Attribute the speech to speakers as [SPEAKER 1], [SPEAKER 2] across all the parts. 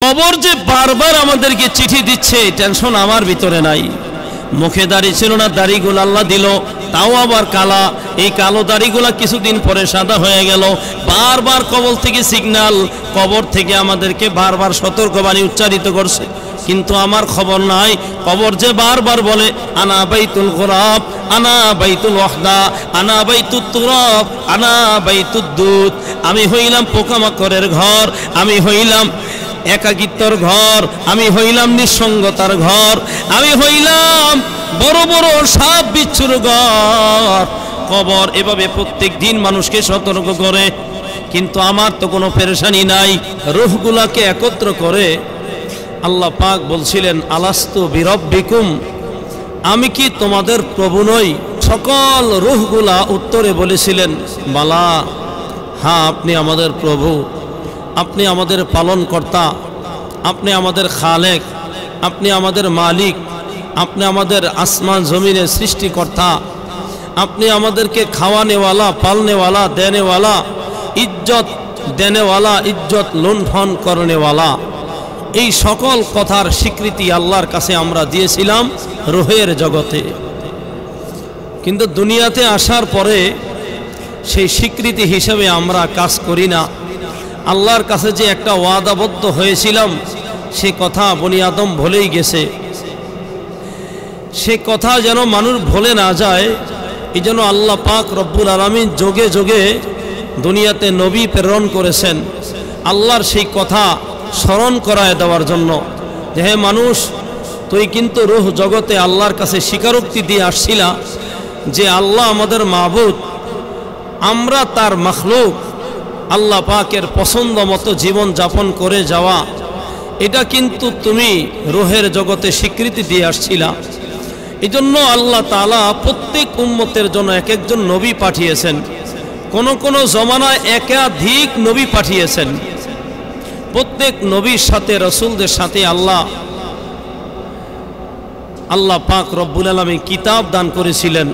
[SPEAKER 1] কবর যে বারবার আমাদেরকে চিঠি দিচ্ছে, টেনশন আমার ভিতরে নাই। মুখে দাড়ি ছিল না, দাড়িগুলো আল্লাহ দিল, তাও আবার কালা। এই কালো দাড়িগুলা কিছুদিন পরে সাদা হয়ে গেল। বারবার কবর থেকে সিগন্যাল, কবর থেকে আমাদেরকে বারবার সতর্কবাণী উচ্চারিত করছে, কিন্তু আমার খবর নাই। কবর যে বারবার বলে আনা বাইতুল গোরাব, আনা বাইতুল ওয়াহদা, আনা বাইতুত তুরাব, আনা বাইতুদ দুদ। আমি হইলাম পোকামাকড়ের ঘর, আমি হইলাম একাকিত্বর ঘর, আমি হইলাম নিঃসঙ্গতার ঘর, আমি হইলাম বড় বড় সাপ বিচ্ছুর ঘর। কবর এভাবে প্রত্যেক দিন মানুষকে সতর্ক করে, কিন্তু আমার তো কোনো পেরেশানি নাই। রূহগুলাকে একত্র করে আল্লাহ পাক বলছিলেন আলাস্তু বিরব্বিকুম, আমি কি তোমাদের প্রভু নই? সকল রূহগুলা উত্তরে বলেছিলেন বালা, হ্যাঁ আপনি আমাদের প্রভু, আপনি আমাদের পালনকর্তা, আপনি আমাদের খালেক, আপনি আমাদের মালিক, আপনি আমাদের আসমান জমিনের সৃষ্টিকর্তা, আপনি আমাদেরকে খাওয়ানেওয়ালা, পালনেওয়ালা, দেনেওয়ালা, ইজ্জত দেনেওয়ালা, ইজ্জত লুণ্ঠন করনেওয়ালা। এই সকল কথার স্বীকৃতি আল্লাহর কাছে আমরা দিয়েছিলাম রূহের জগতে, কিন্তু দুনিয়াতে আসার পরে সেই স্বীকৃতি হিসেবে আমরা কাজ করি না। আল্লাহর কাছে যে একটা ওয়াদাবদ্ধ হয়েছিলাম, সে কথা বনি আদম ভুলেই গেছে। সে কথা যেন মানুষ ভুলে না যায়, এই জন্য আল্লাহ পাক রব্বুল আলামিন যোগে যোগে দুনিয়াতে নবী প্রেরণ করেছেন আল্লাহর সেই কথা স্মরণ করায় দেওয়ার জন্য, যে হে মানুষ, তুই কিন্তু রূহ জগতে আল্লাহর কাছে স্বীকারোক্তি দিয়ে আসছিলা যে আল্লাহ আমাদের মাবুদ, আমরা তার মখলুক, আল্লাহ পাকের পছন্দ মতো জীবন যাপন করে যাওয়া, এটা কিন্তু তুমি রূহের জগতে স্বীকৃতি দিয়ে আসছিলা। এই জন্য আল্লাহ তাআলা প্রত্যেক উম্মতের জন্য এক একজন নবী পাঠিয়েছেন, কোন কোন জমানায় একাধিক নবী পাঠিয়েছেন। প্রত্যেক নবীর সাথে, রসুলদের সাথে আল্লাহ পাক রব্বুল আলামিন কিতাব দান করেছিলেন।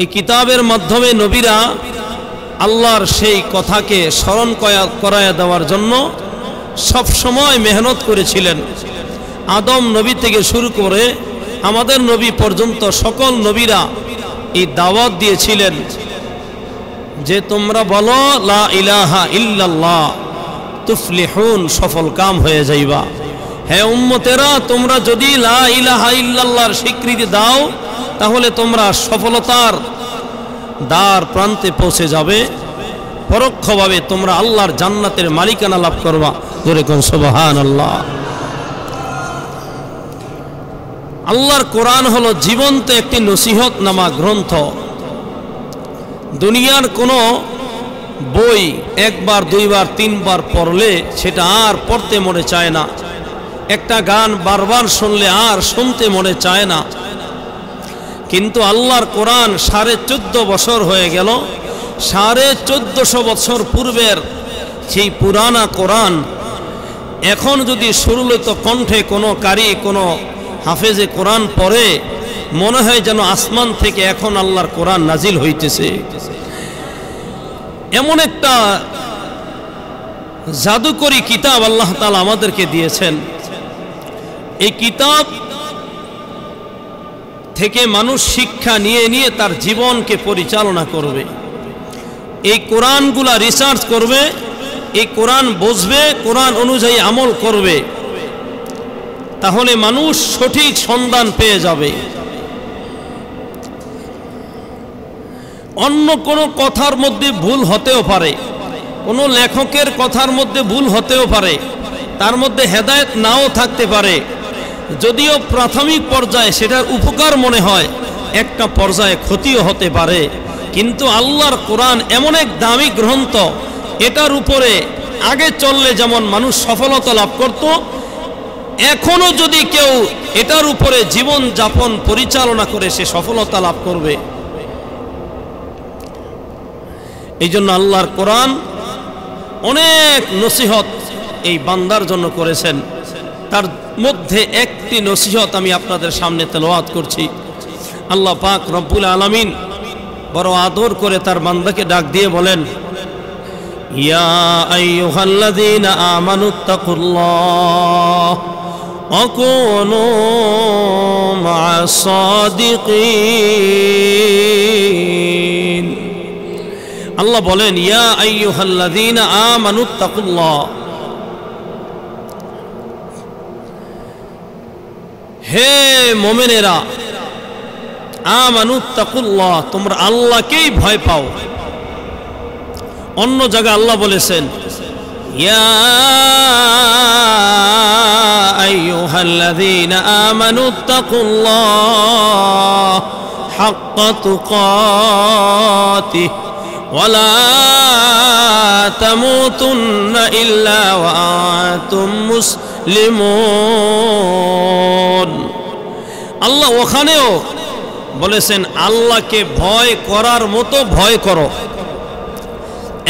[SPEAKER 1] এই কিতাবের মাধ্যমে নবীরা আল্লাহর সেই কথাকে স্মরণ করায়া দেওয়ার জন্য সব সময় মেহনত করেছিলেন। আদম নবী থেকে শুরু করে আমাদের নবী পর্যন্ত সকল নবীরা এই দাওয়াত দিয়েছিলেন যে তোমরা বলো লা ইলাহা ইল্লাল্লাহ তুফলিহুন, সফল কাম হয়ে যাইবা। হে উম্মতেরা, তোমরা যদি লা ইলাহা ইল্লাল্লাহর স্বীকৃতি দাও, তাহলে তোমরা সফলতার দ্বার প্রান্তে পৌঁছে যাবে, পরোক্ষভাবে তোমরা আল্লাহর জান্নাতের মালিকানা লাভ করবা। জোরে কোন সুবহানাল্লাহ। আল্লাহর কোরআন হলো জীবন্ত একটি নসিহত নামা গ্রন্থ। দুনিয়ার কোনো বই একবার, দুইবার, তিনবার পড়লে সেটা আর পড়তে মনে চায় না। একটা গান বারবার শুনলে আর শুনতে মনে চায় না। কিন্তু আল্লাহর কোরআন 14.5 বছর হয়ে গেল, 1450 বছর পূর্বের সেই পুরানা কোরআন এখন যদি সুরলিত কণ্ঠে কোনো কারি, কোনো হাফেজে কোরআন পড়ে, মনে হয় যেন আসমান থেকে এখন আল্লাহর কোরআন নাজিল হইতেছে। এমন একটা জাদুকরী কিতাব আল্লাহ তাআলা আমাদেরকে দিয়েছেন। এই কিতাব থেকে মানুষ শিক্ষা নিয়ে নিয়ে তার জীবনকে পরিচালনা করবে। এই কোরআনগুলা রিসার্চ করবে, এই কোরআন বুঝবে, কোরআন অনুযায়ী আমল করবে, তাহলে মানুষ সঠিক সন্ধান পেয়ে যাবে। অন্য কোনো কথার মধ্যে ভুল হতেও পারে, কোনো লেখকের কথার মধ্যে ভুল হতেও পারে, তার মধ্যে হেদায়েত নাও থাকতে পারে। যদিও প্রাথমিক পর্যায়ে সেটার উপকার মনে হয়, একটা পর্যায়ে ক্ষতিও হতে পারে। কিন্তু আল্লাহর কোরআন এমন এক দামি গ্রন্থ, এটার উপরে আগে চললে যেমন মানুষ সফলতা লাভ করত, এখনো যদি কেউ এটার উপরে জীবন যাপন পরিচালনা করে সে সফলতা লাভ করবে। এই জন্য আল্লাহর কোরআন অনেক নসিহত এই বান্দার জন্য করেছেন। তার মধ্যে একটি নসিহত আমি আপনাদের সামনে তেলাওয়াত করছি। আল্লাহ পাক রব্বুল আলামিন বড় আদর করে তার বান্দাকে ডাক দিয়ে বলেন, ইয়া আইয়ুহাল্লাযীনা আমানুত্তাকুল্লাহ ওয়া কুনু মা'আস সাদিকিন। আল্লাহ বলেন ইয়া আইয়ুহাল্লাযীনা আমানুত্তাকুল্লাহ, হে মুমিনেরা, আমানুত্তাকুল্লাহ, তোমরা আল্লাহকেই ভয় পাও। অন্য জায়গায় আল্লাহ বলেছেন ইয়া আইয়ুহাল্লাযীনা আমানুত্তাকুল্লাহ হাক্কা তুকাতিহি ওয়া লা তামুতুন্না ইল্লা ওয়া আনতুম মুসলিমুন। আল্লাহ ওখানেও বলেছেন আল্লাহকে ভয় করার মতো ভয় করো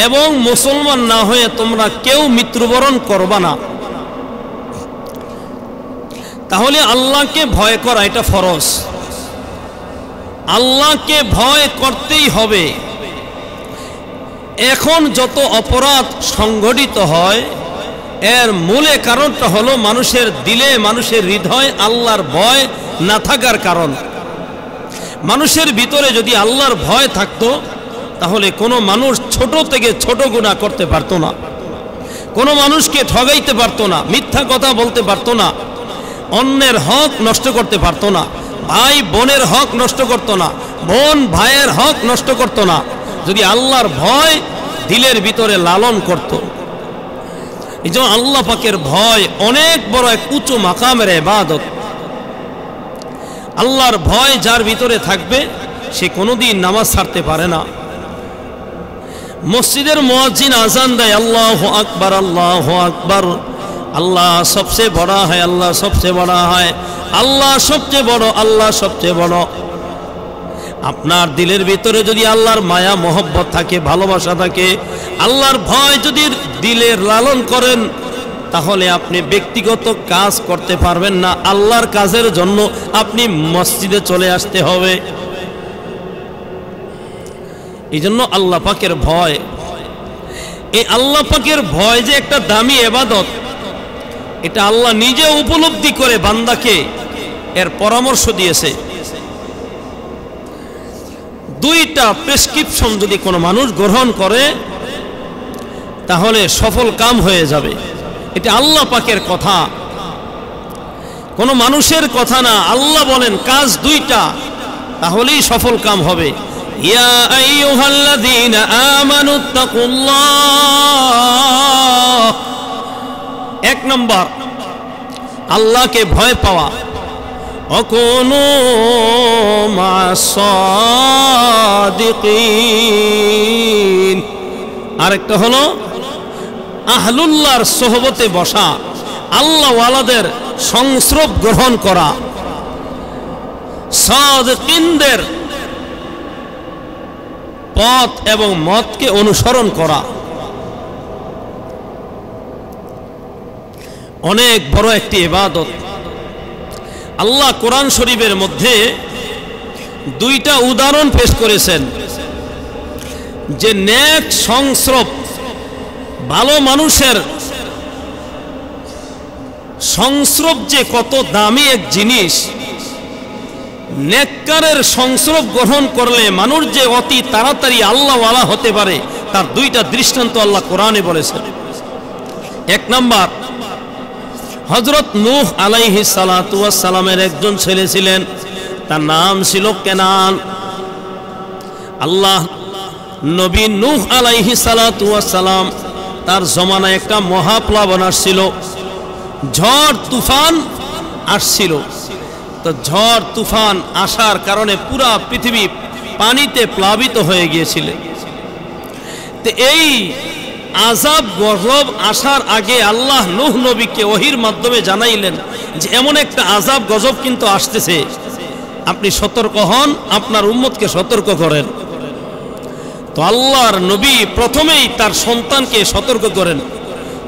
[SPEAKER 1] এবং মুসলমান না হয়ে তোমরা কেউ মৃত্যুবরণ করবা না। তাহলে আল্লাহকে ভয় করা এটা ফরজ, আল্লাহকে ভয় করতেই হবে। এখন যত অপরাধ সংঘটিত হয় এর মূলে কারণটা হলো মানুষের দিলে, মানুষের হৃদয় আল্লাহর ভয় না থাকার কারণ। মানুষের ভিতরে যদি আল্লাহর ভয় থাকতো তাহলে কোনো মানুষ ছোট থেকে ছোট গুনাহ করতে পারতো না, কোনো মানুষকে ঠগাইতে পারতো না, মিথ্যা কথা বলতে পারতো না, অন্যের হক নষ্ট করতে পারতো না, ভাই বোনের হক নষ্ট করতো না, বোন ভাইয়ের হক নষ্ট করতো না, যদি আল্লাহর ভয় দিলের ভিতরে লালন করত। এই যে আল্লাহ পাকের ভয় অনেক বড় এক উঁচু মাকামের ইবাদত। আল্লাহর ভয় যার ভিতরে থাকবে সে কোনোদিন নামাজ ছাড়তে পারে না। মসজিদের মুয়াজ্জিন আযান দেয় আল্লাহু আকবার, আল্লাহু আকবার, আল্লাহ সবচেয়ে বড় হয়, আল্লাহ সবচেয়ে বড় হয়, আল্লাহ সবচেয়ে বড়, আল্লাহ সবচেয়ে বড়। আপনার দিলের ভিতরে যদি আল্লাহর মায়া মোহব্বত থাকে, ভালোবাসা থাকে, আল্লাহর ভয় যদি দিলের লালন করেন, তাহলে আপনি ব্যক্তিগত কাজ করতে পারবেন না, আল্লাহর কাজের জন্য আপনি মসজিদে চলে আসতে হবে। এই জন্য আল্লাহ পাকের ভয়, এই আল্লাহ পাকের ভয় যে একটা দামি ইবাদত, এটা আল্লাহ নিজে উপলব্ধি করে বান্দাকে এর পরামর্শ দিয়েছে। দুইটা প্রেসক্রিপশন যদি কোনো মানুষ গ্রহণ করে তাহলে সফল কাম হয়ে যাবে। এটা আল্লাহ পাকের কথা, কোনো মানুষের কথা না। আল্লাহ বলেন কাজ দুইটা, তাহলেই সফল কাম হবে। ইয়া আইয়ুহাল্লাযীনা আমানুত্তাকুল্লাহ, এক নম্বর আল্লাহকে ভয় পাওয়া। অকুনু মা'আস সাদিকিন, আরেকটা হলো আহলুল্লাহর সোহবতে বসা, আল্লাহ ওয়ালাদের সংস্রব গ্রহণ করা, সাদিকিনদের পথ এবং মতকে অনুসরণ করা। অনেক বড় একটি ইবাদত। আল্লাহ কোরআন শরীফের মধ্যে দুইটা উদাহরণ পেশ করেছেন যে নেক সংস্রব, ভালো মানুষের সংস্রব যে কত দামি এক জিনিস। নেককারের সংস্রব গ্রহণ করলে মানুষ যে অতি তাড়াতাড়ি আল্লাহওয়ালা হতে পারে, তার দুইটা দৃষ্টান্ত আল্লাহ কোরআনে বলেছেন। এক নাম্বার, হযরত নূহ আলাইহিস সালাতু ওয়াস সালামের একজন ছেলে ছিলেন, তার নাম ছিল কেনান। আল্লাহ নবী নূহ আলাইহিস সালাতু ওয়াস সালাম, তার জমানায় একটা মহাপ্লাবন আসছিল, ঝড় তুফান আসছিল। তো ঝড় তুফান আসার কারণে পুরা পৃথিবী পানিতে প্লাবিত হয়ে গিয়েছিল। তো এই আযাব গজব আসার আগে আল্লাহ নূহ নবীকে ওহীর মাধ্যমে জানাইলেন যে এমন একটা আযাব গজব কিন্তু আসতেছে, আপনি সতর্ক হন, আপনার উম্মতকে সতর্ক করেন। তো আল্লাহর নবী প্রথমেই তার সন্তানকে সতর্ক করেন,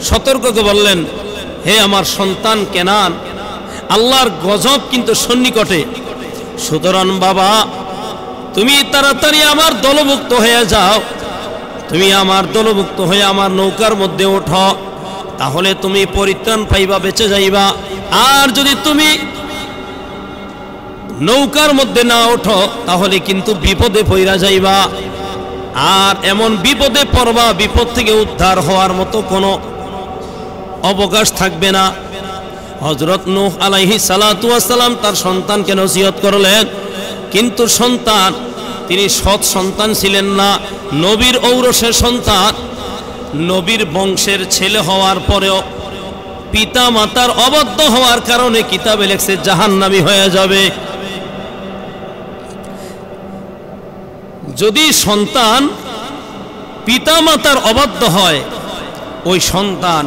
[SPEAKER 1] সতর্ক করে বললেন, হে আমার সন্তান কেনান, আল্লাহর গজব কিন্তু সন্নিকটে, সুতরাং বাবা তুমি তাড়াতাড়ি আমার দলভুক্ত হয়ে যাও, তুমি আমার দলভুক্ত হয়ে আমার নৌকার মধ্যে ওঠো, তাহলে তুমি পরিত্রাণ পাইবা, বেঁচে যাইবা। আর যদি তুমি নৌকার মধ্যে না ওঠো তাহলে কিন্তু বিপদে পইরা যাইবা, আর এমন বিপদে পড়বা বিপদ থেকে উদ্ধার হওয়ার মতো কোনো অবকাশ থাকবে না। হযরত নূহ আলাইহিস সালাতু ওয়াস সালাম তার সন্তানকে নসিহত করলেন, কিন্তু সন্তান, তিনি সৎ সন্তান ছিলেন না, নবীর ঔরসের সন্তান, নবীর বংশের ছেলে হওয়ার পরেও পিতা মাতার অবাধ্য হওয়ার কারণে কিতাবে লেখছে জাহান্নামী হয়ে যাবে। যদি সন্তান পিতা মাতার অবাধ্য হয়, ওই সন্তান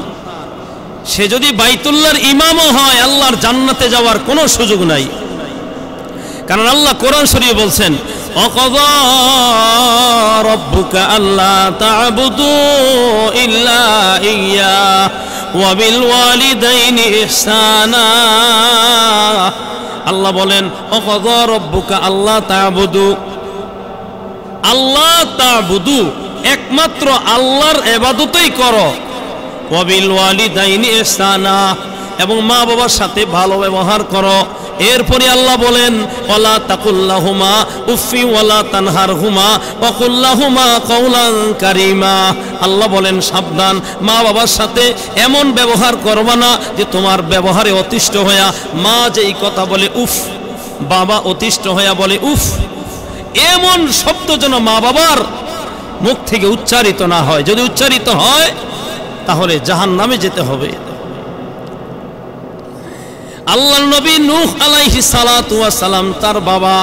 [SPEAKER 1] সে যদি বাইতুল্লাহর ইমামও হয়, আল্লাহর জান্নাতে যাওয়ার কোনো সুযোগ নাই। কারণ আল্লাহ কোরআন শরীফে বলছেন, ওয়াকাযা রাব্বুকা আল্লা তা'বুদু ইল্লা ইয়্যা ওয়া বিল ওয়ালিদাইনি ইহসানা। আল্লাহ বলেন, ওয়াকাযা রাব্বুকা আল্লা তা'বুদু, আল্লাহ তা'বুদু, একমাত্র আল্লাহর ইবাদতই করো, ওয়া বিল ওয়ালিদাইনি ইহসানা, এবং মা বাবার সাথে ভালো ব্যবহার করো। এরপরে আল্লাহ বলেন, ওয়ালা তাকুল্লাহুমা উফি ওয়ালা তানহারহুমা ওয়া কুল্লাহুমা কাওলান কারীমা। আল্লাহ বলেন, সাবধান, মা বাবার সাথে এমন ব্যবহার করবা না যে তোমার ব্যবহারে অতিষ্ঠ হইয়া মা যেই কথা বলে উফ, বাবা অতিষ্ঠ হইয়া বলে উফ, এমন শব্দ যেন মা বাবার মুখ থেকে উচ্চারিত না হয়। যদি উচ্চারিত হয় তাহলে জাহান্নামে যেতে হবে। আল্লাহর নবী নূহ আলাইহিস সালাতু ওয়াস সালাম, তার বাবা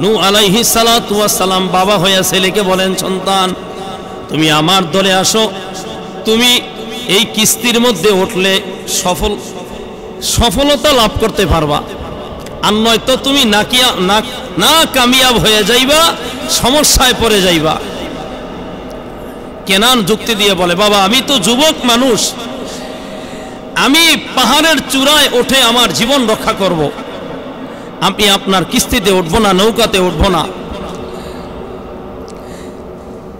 [SPEAKER 1] নূহ আলাইহিস সালাতু ওয়াস সালাম বাবা হইয়া ছেলেকে বলেন, সন্তান তুমি আমার দলে আসো, তুমি এই কিস্তির মধ্যে উঠলে সফলতা লাভ করতে পারবা, আর নয়তো তুমি না কামিয়াব হয়ে যাইবা, সমস্যায় পড়ে যাইবা। কেনান যুক্তি দিয়ে বলে, বাবা আমি তো যুবক মানুষ, আমি পাহাড়ের চূড়ায় উঠে আমার জীবন রক্ষা করব, আমি আপনার কিস্তিতে উঠবো না, নৌকাতে উঠবো না।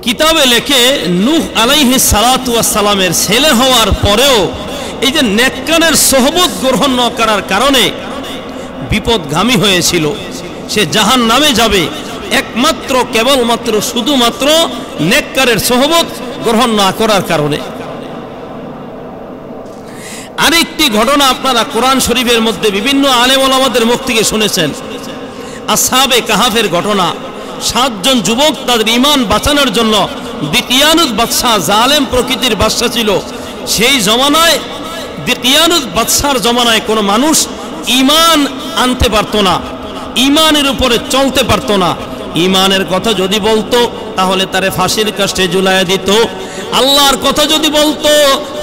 [SPEAKER 1] কিতাবে লেখে নূহ আলাইহিস সালাতু ওয়াস সালামের ছেলে হওয়ার পরেও এই যে নেককারের সোহবত গ্রহণ না করার কারণে বিপদগামী হয়েছিল, সে জাহান্নামে যাবে একমাত্র কেবলমাত্র শুধুমাত্র নেককারের সোহবত গ্রহণ না করার কারণে। আরেকটি ঘটনা আপনারা কোরআন শরীফের মধ্যে বিভিন্ন আলেম ওলামাদের মুখ থেকে শুনেছেন, আসহাবে কাহাফের ঘটনা। 7 জন যুবক তাদের ঈমান বাঁচানোর জন্য, দিকিয়ানুস বাদশাহ জালেম প্রকৃতির বাদশা ছিল, সেই জমানায় দিকিয়ানুস বাদশার জমানায় কোনো মানুষ ঈমান আনতে পারতো না, ঈমানের উপরে চলতে পারতো না। ঈমানের কথা যদি বলতো তাহলে তারে ফাঁসির কাষ্টে ঝুলাইয়া দিত, আল্লাহর কথা যদি বলতো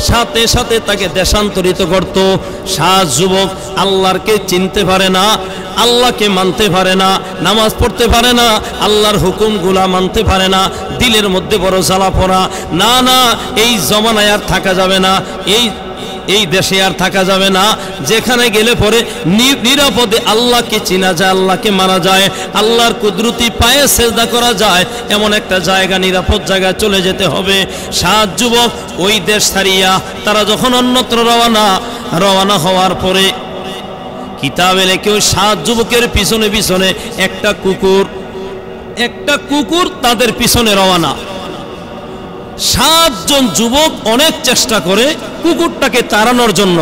[SPEAKER 1] সাথে সাথে তাকে দেশান্তরিত করত। 7 যুবক আল্লাহকে চিনতে পারে না, আল্লাহকে মানতে পারে না, নামাজ পড়তে পারে না, আল্লাহর হুকুমগুলা মানতে পারে না, দিলের মধ্যে বড় জ্বালা পড়া, না না এই জমানায় আর থাকা যাবে না, এই দেশে আর থাকা যাবে না, যেখানে গেলে পরে নিরাপদে আল্লাহকে চিনা যায়, আল্লাহকে মানা যায়, আল্লাহর কুদরতি পায়ে সেজদা করা যায়, এমন একটা জায়গা, নিরাপদ জায়গায় চলে যেতে হবে। 7 যুবক ওই দেশ ছাড়িয়া তারা যখন অন্যত্র রওনা হওয়ার পরে কিতাবে লেখে ওই 7 যুবকের পিছনে পিছনে একটা কুকুর তাদের পিছনে রওনা। 7 জন যুবক অনেক চেষ্টা করে কুকুরটাকে তাড়ানোর জন্য,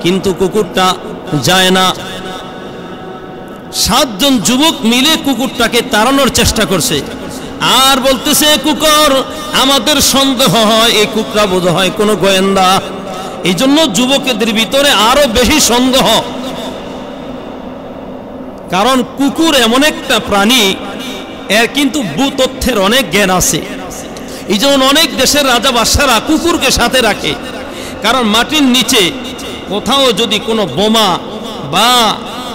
[SPEAKER 1] কিন্তু কুকুরটা যায় না। 7 জন যুবক মিলে কুকুরটাকে তাড়ানোর চেষ্টা করছে, আর বলতেছে কুকুর, আমাদের সন্দেহ হয় এই কুকুরটা বোধ হয় কোনো গোয়েন্দা। এই জন্য যুবকদের ভিতরে আরো বেশি সন্দেহ, কারণ কুকুর এমন একটা প্রাণী, এর কিন্তু ভূতত্ত্বের অনেক জ্ঞান আছে। এই জন্য অনেক দেশের রাজা বাদশারা কুকুরকে সাথে রাখে, কারণ মাটির নিচে কোথাও যদি কোনো বোমা বা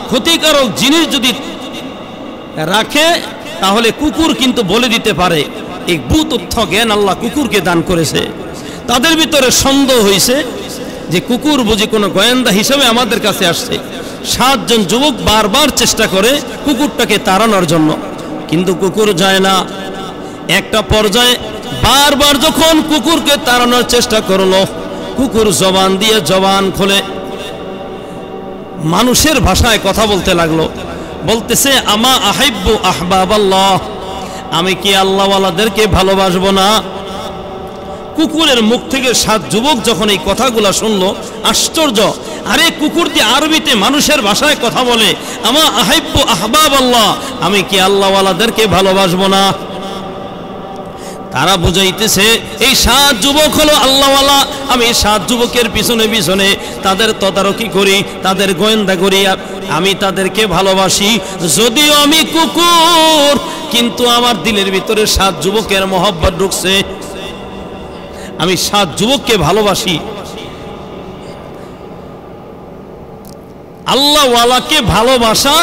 [SPEAKER 1] ক্ষতিকারক জিনিস যদি রাখে তাহলে কুকুর কিন্তু বলে দিতে পারে। এই ভূতত্ত্ব জ্ঞান আল্লাহ কুকুরকে দান করেছে। তাদের ভিতরে সন্দেহ হয়েছে যে কুকুর বুঝি কোনো গোয়েন্দা হিসেবে আমাদের কাছে আসছে। 7 জন যুবক বারবার চেষ্টা করে কুকুরটাকে তাড়ানোর জন্য, কিন্তু কুকুর যায় না। একটা পর্যায়ে বারবার যখন কুকুরকে তাড়ানোর চেষ্টা করলো, কুকুর জবান দিয়ে জবান খুলে মানুষের ভাষায় কথা বলতে লাগলো। বলতেছে, আমা আহাইব্বু আহবাবাল্লাহ, আমি কি আল্লাহওয়ালাদেরকে ভালোবাসবো না? কুকুরের মুখ থেকে 7 যুবক যখন এই কথাগুলো শুনলো, আশ্চর্য। আরে কুকুর দিয়ে আরবিতে মানুষের ভাষায় কথা বলে, আমা আহাইব্বু আহবাবাল্লাহ, আমি কি আল্লাহওয়ালাদেরকে ভালোবাসবো না? তারা বুঝাইতেছে এই 7 যুবক হলো আল্লাহওয়ালা, আমি 7 যুবকের পিছনে পিছনে তাদের তদারকি করি, তাদের গোয়েন্দা করি, আমি তাদেরকে ভালোবাসি। যদিও আমি কুকুর, কিন্তু আমার দিলের ভিতরে 7 যুবকের মহব্বত ঢুকছে, আমি 7 যুবককে ভালোবাসি। আল্লাহওয়ালাকে ভালোবাসা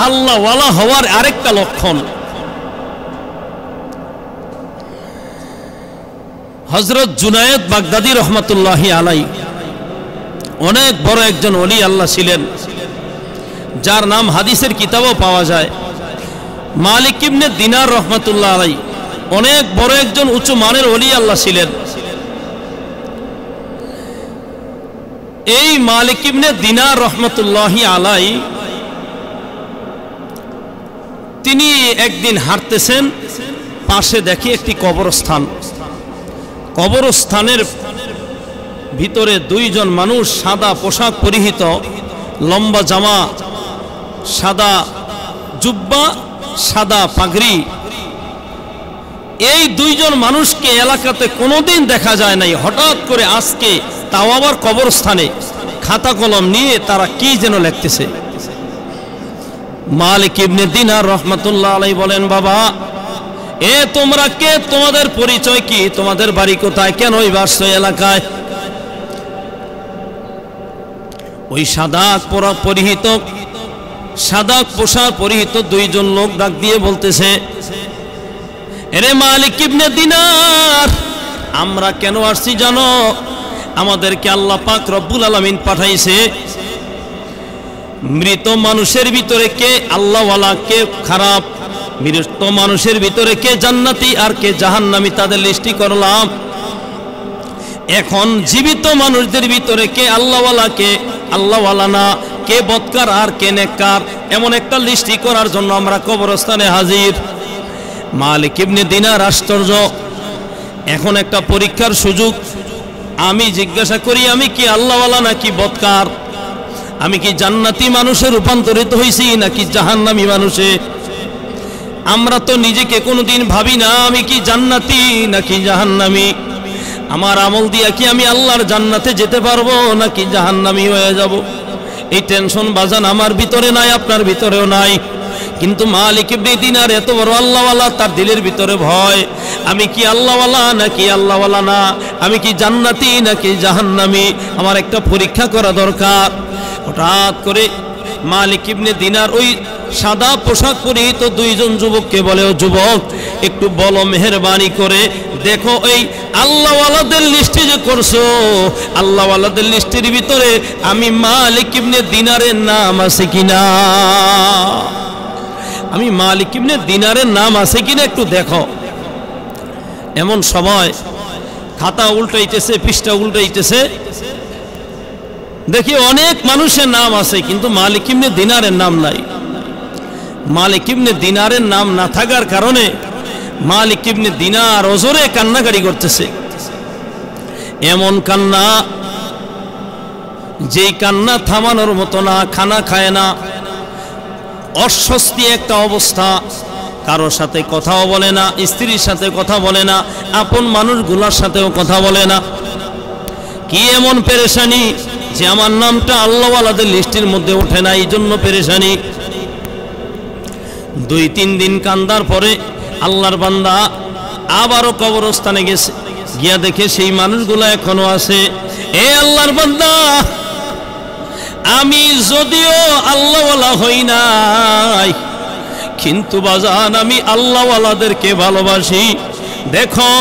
[SPEAKER 1] আল্লাহওয়ালা হওয়ার আরেকটা লক্ষণ। হযরত জুনায়েদ বাগদাদী রহমাতুল্লাহি আলাই অনেক বড় একজন ওলি আল্লাহ ছিলেন, যার নাম হাদিসের কিতাবও পাওয়া যায়। মালিক ইবনে দিনার রহমাতুল্লাহ আলাই অনেক বড় একজন উচ্চ মানের ওলি আল্লাহ ছিলেন। এই মালিক ইবনে দিনার রহমাতুল্লাহি আলাই তিনি একদিন হাঁটতেছেন, পাশে দেখে একটি কবরস্থান। কবরস্থানের ভিতরে 2 জন মানুষ সাদা পোশাক পরিহিত, লম্বা জামা, সাদা জুব্বা, সাদা পাগড়ি। এই 2 জন মানুষকে এলাকাতে কোনোদিন দেখা যায় নাই। হঠাৎ করে আজকে, তাও আবার কবরস্থানে, খাতা কলম নিয়ে তারা কি যেন লিখতেছে। মালিক ইবনে দিনার রহমাতুল্লাহ আলাইহি বলেন, বাবা এ তোমরা কে? তোমাদের পরিচয় কি? তোমাদের বাড়ি কোথায়? কেন ওই বাসছ এলাকায়? ওই সাদা পরিহিত, সাদা পোশাক পরিহিত 2 জন লোক ডাক দিয়ে বলতেছে, এরে মালিক ইবনে দিনার, আমরা কেন আসছি জানো? আমাদেরকে আল্লাহ পাক রব্বুল আলামিন পাঠাইছে। মৃত মানুষের ভিতরে কে আল্লাহওয়ালা, কে খারাপ, মৃত মানুষের ভিতরে কে জান্নাতি আর কে জাহান্নামী, তাদের লিস্টি করলাম। এখন জীবিত মানুষদের ভিতরে কে আল্লাহওয়ালা, কে আল্লাহওয়ালা না, কে বদকার আর কে নেককার, এমন একটা লিস্টি করার জন্য আমরা কবরস্থানে হাজির। মালিক ইবনে দিনার আশ্চর্য। এখন একটা পরীক্ষার সুযোগ। আমি জিজ্ঞাসা করি, আমি কি আল্লাহওয়ালা নাকি বদকার? আমি কি জান্নাতি মানুষে রূপান্তরিত হয়েছি নাকি জাহান্নামী মানুষে? আমরা তো নিজেকে কোনোদিন ভাবি না আমি কি জান্নাতি নাকি জাহান্নামী। আমার আমল দিয়া কি আমি আল্লাহর জান্নাতে যেতে পারবো নাকি জাহান্নামী হয়ে যাব? এই টেনশন বাজান আমার ভিতরে নাই, আপনার ভিতরেও নাই। কিন্তু মালিক ইবনে দিনার এত বড় আল্লাহওয়ালা, তার দিলের ভিতরে ভয়। আমি কি আল্লাহওয়ালা নাকি আল্লাহওয়ালা না? আমি কি জান্নাতি নাকি জাহান্নামী? আমার একটা পরীক্ষা করা দরকার। হঠাৎ করে মালিক ইবনে দিনার ওই সাদা পোশাক পরিহিত 2 জন যুবককে বলে, ও যুবক, একটু বলো মেহেরবানি করে, দেখো এই আল্লাহওয়ালাদের লিস্টে যে করছো, আল্লাহওয়ালাদের লিস্টের ভিতরে আমি মালিক ইবনে দিনারের নাম আছে কিনা? আমি মালিক ইবনে দিনারের নাম আছে কিনা একটু দেখো। এমন সময় খাতা উল্টাইতেছে, পৃষ্ঠা উল্টাইতেছে, দেখি অনেক মানুষের নাম আছে, কিন্তু মালিক ইবনে দিনারের নাম নাই। মালিক ইবনে দিনারের নাম না থাকার কারণে মালিক ইবনে দিনার ওজোরে কান্নাকাটি করতেছে। এমন কান্না, যেই কান্না থামানোর মতো না, খানা খায় না, অস্বস্তি একটা অবস্থা, কারোর সাথে কথাও বলে না, স্ত্রীর সাথে কথা বলে না, আপন মানুষগুলোর সাথেও কথা বলে না। কি এমন পেরেশানি যে আমার নামটা আল্লাহওয়ালাদের লিস্টের মধ্যে ওঠে না, এই জন্য পেরেশানি। 2-3 দিন কান্দার পরে আল্লাহর বান্দা আবারও কবরস্থানে গেছে, গিয়া দেখে সেই মানুষগুলো এখনো আছে। এ আল্লাহর বান্দা, আমি যদিও আল্লাহওয়ালা হই নাই, কিন্তু বাজান আমি আল্লাহওয়ালাদেরকে ভালোবাসি। দেখো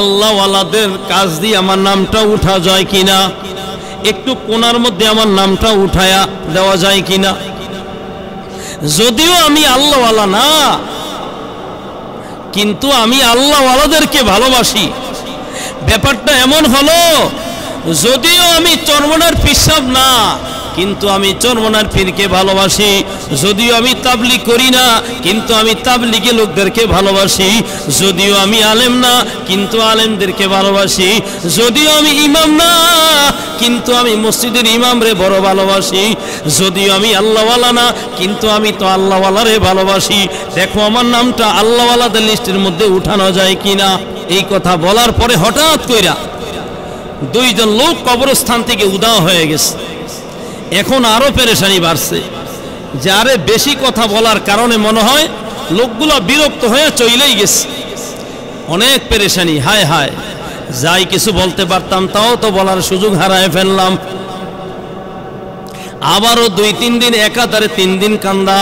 [SPEAKER 1] আল্লাহওয়ালাদের কাজ দিয়ে আমার নামটা উঠা যায় কিনা, একটু কোনার মধ্যে আমার নামটা উঠায়া দেওয়া যায় কিনা। যদিও আমি আল্লাহওয়ালা না, কিন্তু আমি আল্লাহওয়ালাদেরকে ভালোবাসি। ব্যাপারটা এমন হলো, যদিও আমি চরমনার পিসাব না, কিন্তু আমি চরমনার পীরকে ভালোবাসি। যদিও আমি তাবলিগ করি না, কিন্তু আমি তাবলিগি লোকদেরকে ভালোবাসি। যদিও আমি আলেম না, কিন্তু আলেমদেরকে ভালোবাসি। যদিও আমি ইমাম না, কিন্তু আমি মসজিদের ইমামরে বড় ভালোবাসি। যদিও আমি আল্লাহওয়ালা না, কিন্তু আমি তো আল্লাহওয়ালারে ভালোবাসি। দেখো আমার নামটা আল্লাহওয়ালাদের লিস্টের মধ্যে উঠানো যায় কিনা। এই কথা বলার পরে হঠাৎ কইরা দুইজন লোক কবরস্থান থেকে উধাও হয়ে গেছে। এখন আরো পেরেশানি বাড়ছে, যে আরে বেশি কথা বলার কারণে মনে হয় লোকগুলো বিরক্ত হয়ে চলেই গেছে। অনেক পেরেশানি, হায় হায়, যাই কিছু বলতে পারতাম তাও তো বলার সুযোগ হারায় ফেললাম। আবারও 2-3 দিন একাধারে 3 দিন কান্দা,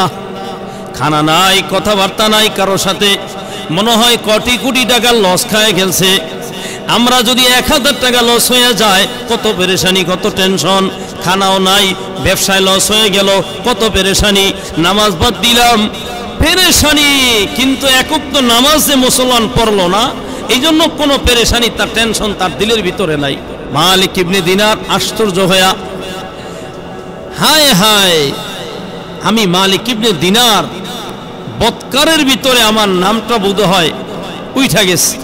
[SPEAKER 1] খানা নাই, কথাবার্তা নাই কারোর সাথে। মনে হয় কোটি কোটি টাকা লস খায় গেছে। আমরা যদি 1000 টাকা লস হয়ে যায় কত পেরেশানি, কত টেনশন। খানাও নাই, ব্যবসায় লস হয়ে গেল, কত পেরেশানি। নামাজ বাদ দিলাম, পেরেশানি। কিন্তু একক তো নামাজে মুসলমান পড়লো না, এই জন্য কোনো পেরেশানি, তার টেনশন তার দিলের ভিতরে নাই। মালিক ইবনে দিনার আশ্চর্য হইয়া, হায় হায়, আমি মালিক ইবনে দিনার বৎকারের ভিতরে আমার নামটা বোধ হয় উঠা গেছে।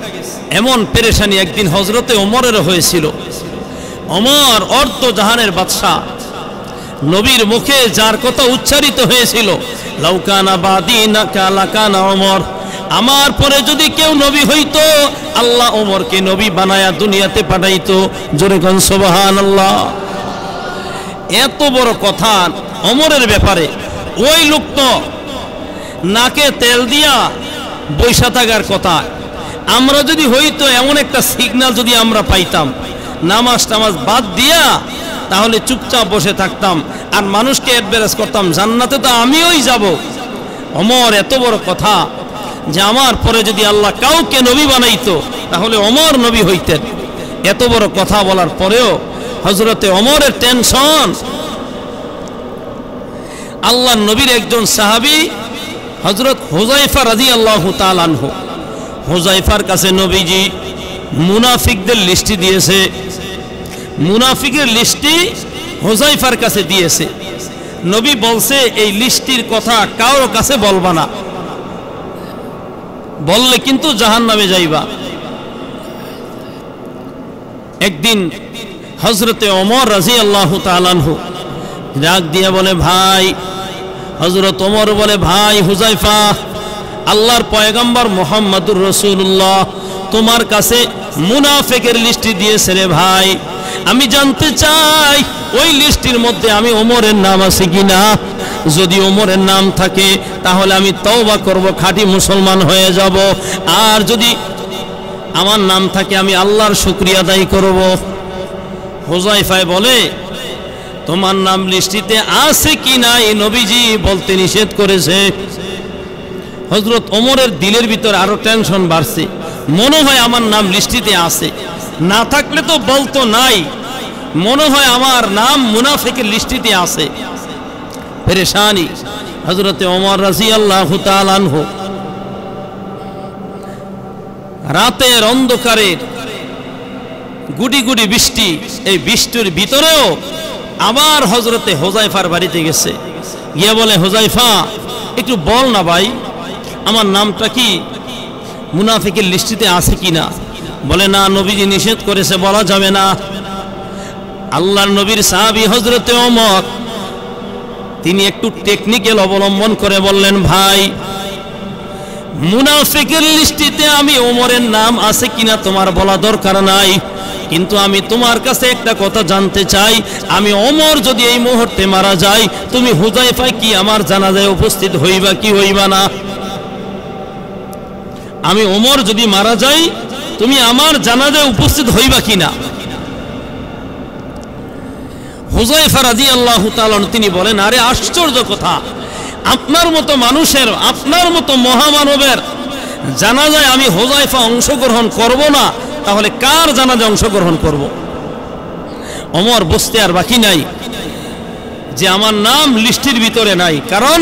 [SPEAKER 1] এমন পেরেশানি একদিন হজরতে ওমরের হয়েছিল। ওমর অর্ধ জাহানের বাদশা, নবীর মুখে যার কথা উচ্চারিত হয়েছিল, লাউকানা বাদিনা কালাকানা ওমর, আমার পরে যদি কেউ নবী হইতো আল্লাহ ওমরকে নবী বানায়া দুনিয়াতে পাঠাইতো। জোরে কোন সুবহানাল্লাহ। এত বড় কথা ওমরের ব্যাপারে। ওই লোক তো নাকে তেল দিয়া বৈশা থাকার কথা। আমরা যদি হইতো এমন একটা সিগন্যাল যদি আমরা পাইতাম, নামাজ টামাজ বাদ দিয়া তাহলে চুপচাপ বসে থাকতাম আর মানুষকে অ্যাডভাইস করতাম জান্নাতে তো আমিওই যাব। ওমর এত বড় কথা যে আমার পরে যদি আল্লাহ কাউকে নবী বানাইতো তাহলে ওমর নবী হইতেন। এত বড় কথা বলার পরেও হযরতে ওমরের টেনশন। আল্লাহর নবীর একজন সাহাবী হযরত হুযায়ফা রাদিয়াল্লাহু তাআলা আনহু, হুযায়ফার কাছে নবীজি মুনাফিকদের লিস্টি দিয়েছে। মুনাফিকের লিস্টি হুযায়ফার কাছে দিয়েছে। নবী বলছে এই লিস্টির কথা কারোর কাছে বলবা না, বললে কিন্তু জাহান্নামে যাইবা। একদিন হযরতে ওমর রাদিয়াল্লাহু তাআলা আনহু ডাক দিয়ে বলে, ভাই, হযরত ওমর বলে, ভাই হুযায়ফা, আল্লাহর পয়গম্বর মুহাম্মদুর রাসূলুল্লাহ তোমার কাছে মুনাফিকের লিস্টি দিয়েছে রে ভাই। আমি জানতে চাই ওই লিস্টির মধ্যে আমি ওমরের নাম আছে কিনা। যদি ওমরের নাম থাকে তাহলে আমি তওবা করব, খাঁটি মুসলমান হয়ে যাব। আর যদি আমার নাম থাকে আমি আল্লাহর শুকরিয়া আদায় করব। হুযায়ফা বলে, তোমার নাম লিস্টিতে আছে কি না এই নবীজি বলতে নিষেধ করেছে। হযরত ওমরের দিলের ভিতর আরো টেনশন বাড়ছে। মনে হয় আমার নাম লিস্টিতে আছে, না থাকলে তো বলতো নাই। মনে হয় আমার নাম মুনাফিকের লিস্টিতে আছে। পেরেশানি। হযরতে ওমর রাদিয়াল্লাহু তাআলা আনহু রাতের অন্ধকারের গুটি গুটি বৃষ্টি, এই বৃষ্টির ভিতরেও আবার হযরতে হুযায়ফার বাড়িতে গেছে। গিয়ে বলে, হুযায়ফা একটু বল না ভাই, আমার নামটা কি মুনাফিকের লিস্টিতে আছে কিনা। বলে, না, নবীজি নিষেধ করেছে, বলা যাবে না। আল্লাহর নবীর সাহাবী হযরতে ওমর তিনি একটু টেকনিক্যাল অবলম্বন করে বললেন, ভাই, মুনাফিকের লিস্টিতে আমি ওমরের নাম আছে কিনা তোমার বলা দরকার নাই, কিন্তু আমি তোমার কাছে একটা কথা জানতে চাই। আমি ওমর যদি এই মুহূর্তে মারা যাই, তুমি হুযায়ফা কি আমার জানাজায় উপস্থিত হইবা কি হইবা না? আমি ওমর যদি মারা যাই তুমি আমার জানাজায় উপস্থিত হইবা কিনা? হুযায়ফা রাদিয়াল্লাহু তাআলা তিনি বলেন, আরে আশ্চর্য কথা, আপনার মতো মানুষের, আপনার মতো মহামানবের জানাজায় আমি হুযায়ফা অংশগ্রহণ করব না, তাহলে কার জানাজায় অংশগ্রহণ করব? ওমর বুঝতে আর বাকি নাই যে আমার নাম লিস্টির ভিতরে নাই। কারণ